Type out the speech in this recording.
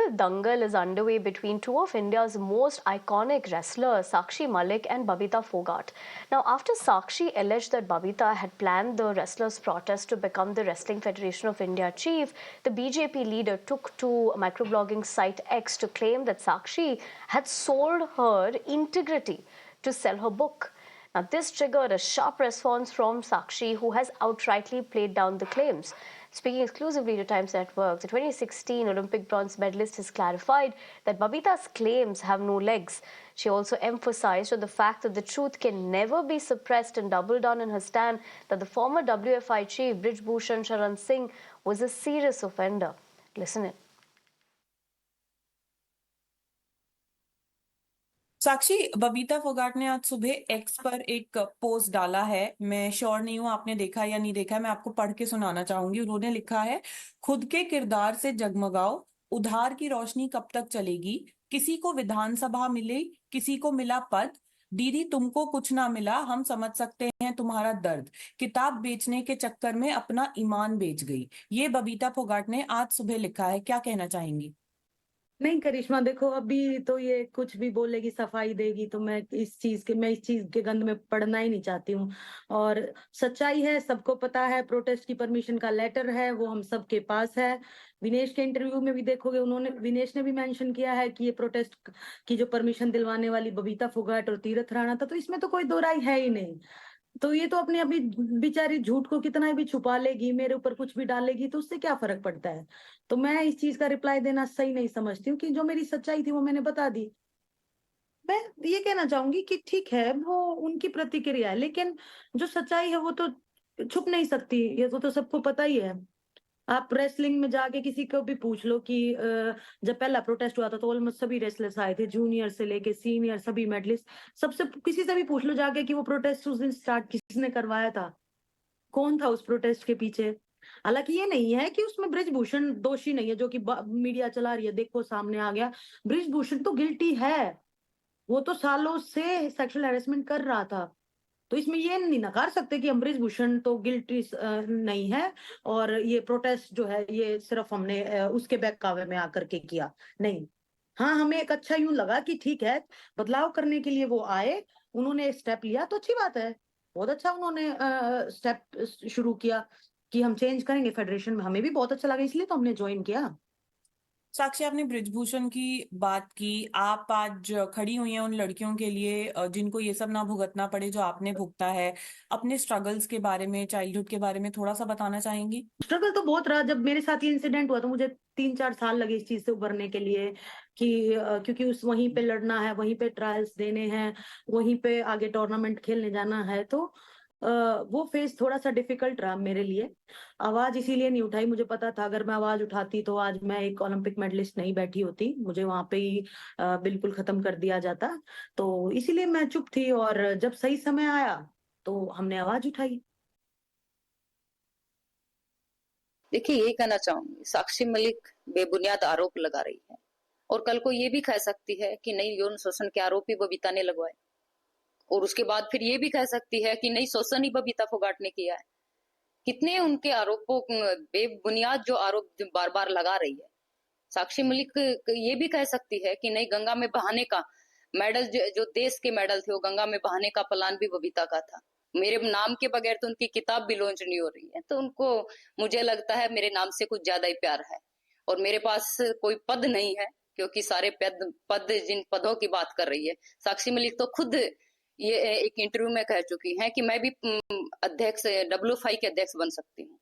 viral dangal is underway between two of India's most iconic wrestlers, Sakshi Malik and Babita Phogat. Now, after Sakshi alleged that Babita had planned the wrestlers' protest to become the Wrestling Federation of India chief, the BJP leader took to microblogging site X to claim that Sakshi had sold her integrity to sell her book. Now, this triggered a sharp response from Sakshi, who has outrightly played down the claims. Speaking exclusively to Times Network, the 2016 Olympic bronze medalist has clarified that Babita's claims have no legs. She also emphasized on the fact that the truth can never be suppressed and doubled down on her stand that the former WFI chief Brij Bhushan Sharan Singh was a serious offender. Listen in. साक्षी, बबीता फोगाट ने आज सुबह x पर एक post डाला है। मैं sure नहीं हूं आपने देखा या नहीं देखा है, मैं आपको पढ़ के सुनाना चाहूंगी। उन्होंने लिखा है, खुद के किरदार से जगमगाओ, उधार की रोशनी कब तक चलेगी। किसी को विधानसभा मिली, किसी को मिला पद, दीदी तुमको कुछ ना मिला, हम समझ सकते हैं तुम्हारा दर्द। किताब बेचने के चक्कर में अपना ईमान बेच गई। ये बबीता फोगाट ने आज सुबह लिखा है, क्या कहना चाहेंगी? नहीं करिश्मा, देखो अभी तो ये कुछ भी बोलेगी, सफाई देगी, तो मैं इस चीज के गंध में पड़ना ही नहीं चाहती हूँ। और सच्चाई है, सबको पता है, प्रोटेस्ट की परमिशन का लेटर है, वो हम सबके पास है। विनेश के इंटरव्यू में भी देखोगे, विनेश ने भी मेंशन किया है कि ये प्रोटेस्ट की जो परमिशन दिलवाने वाली बबीता फोगाट और तीरथ राणा था, तो इसमें तो कोई दो राय है ही नहीं। तो ये तो अपनी अपनी बेचारी झूठ को कितना भी छुपा लेगी, मेरे ऊपर कुछ भी डालेगी, तो उससे क्या फर्क पड़ता है। तो मैं इस चीज का रिप्लाई देना सही नहीं समझती हूँ कि जो मेरी सच्चाई थी वो मैंने बता दी। मैं ये कहना चाहूंगी कि ठीक है, वो उनकी प्रतिक्रिया है, लेकिन जो सच्चाई है वो तो छुप नहीं सकती, ये तो सबको पता ही है। आप रेसलिंग में जाके किसी को भी पूछ लो कि जब पहला प्रोटेस्ट हुआ था तो ऑलमोस्ट सभी रेसलर्स आए थे, जूनियर से लेके सीनियर, सभी मेडलिस्ट, सबसे किसी से भी पूछ लो जाके कि वो प्रोटेस्ट उस दिन स्टार्ट किसने करवाया था, कौन था उस प्रोटेस्ट के पीछे। हालांकि ये नहीं है कि उसमें ब्रिजभूषण दोषी नहीं है, जो कि मीडिया चला रही है, देखो सामने आ गया, ब्रिजभूषण तो गिल्टी है, वो तो सालों से सेक्सुअल हैरेसमेंट कर रहा था। तो इसमें ये नहीं नकार सकते कि अमरीश भूषण तो गिल्टी नहीं है और ये प्रोटेस्ट जो है ये सिर्फ हमने उसके बहकावे में आकर के किया, नहीं। हाँ, हमें एक अच्छा यूं लगा कि ठीक है, बदलाव करने के लिए वो आए, उन्होंने स्टेप लिया तो अच्छी बात है, बहुत अच्छा उन्होंने स्टेप शुरू किया कि हम चेंज करेंगे फेडरेशन में, हमें भी बहुत अच्छा लगा, इसलिए तो हमने ज्वाइन किया। साक्षी, आपने ब्रिजभूषण की बात की, आप आज खड़ी हुई हैं उन लड़कियों के लिए जिनको ये सब ना भुगतना पड़े जो आपने भुगता है। अपने स्ट्रगल्स के बारे में, चाइल्डहुड के बारे में थोड़ा सा बताना चाहेंगी? स्ट्रगल तो बहुत रहा। जब मेरे साथ ये इंसिडेंट हुआ तो मुझे 3-4 साल लगे इस चीज से उभरने के लिए कि क्योंकि उस वहीं पे लड़ना है, वहीं पे ट्रायल्स देने हैं, वहीं पे आगे टूर्नामेंट खेलने जाना है, तो वो फेज थोड़ा सा डिफिकल्ट रहा मेरे लिए। आवाज इसीलिए नहीं उठाई, मुझे पता था अगर मैं आवाज उठाती तो आज मैं एक ओलंपिक मेडलिस्ट नहीं बैठी होती, मुझे वहां पे ही बिल्कुल खत्म कर दिया जाता। तो इसीलिए मैं चुप थी, और जब सही समय आया तो हमने आवाज उठाई। देखिए, ये कहना चाहूंगी, साक्षी मलिक बेबुनियाद आरोप लगा रही है और कल को ये भी कह सकती है कि नहीं, यौन शोषण के आरोपी बबीता ने लगवाए, और उसके बाद फिर ये भी कह सकती है कि नहीं, शोषण ही बबीता फोगाट ने किया है। कितने उनके आरोपों, बेबुनियाद जो आरोप बार बार लगा रही है। साक्षी मलिक ये भी कह सकती है कि नहीं, गंगा में बहाने का मेडल, जो देश के मेडल थे वो गंगा में बहाने का प्लान भी बबीता का था। मेरे नाम के बगैर तो उनकी किताब भी लॉन्च नहीं हो रही है, तो उनको, मुझे लगता है, मेरे नाम से कुछ ज्यादा ही प्यार है। और मेरे पास कोई पद नहीं है, क्योंकि सारे पद जिन पदों की बात कर रही है साक्षी मलिक तो खुद ये एक इंटरव्यू में कह चुकी हैं कि मैं भी अध्यक्ष, WFI के अध्यक्ष बन सकती हूँ।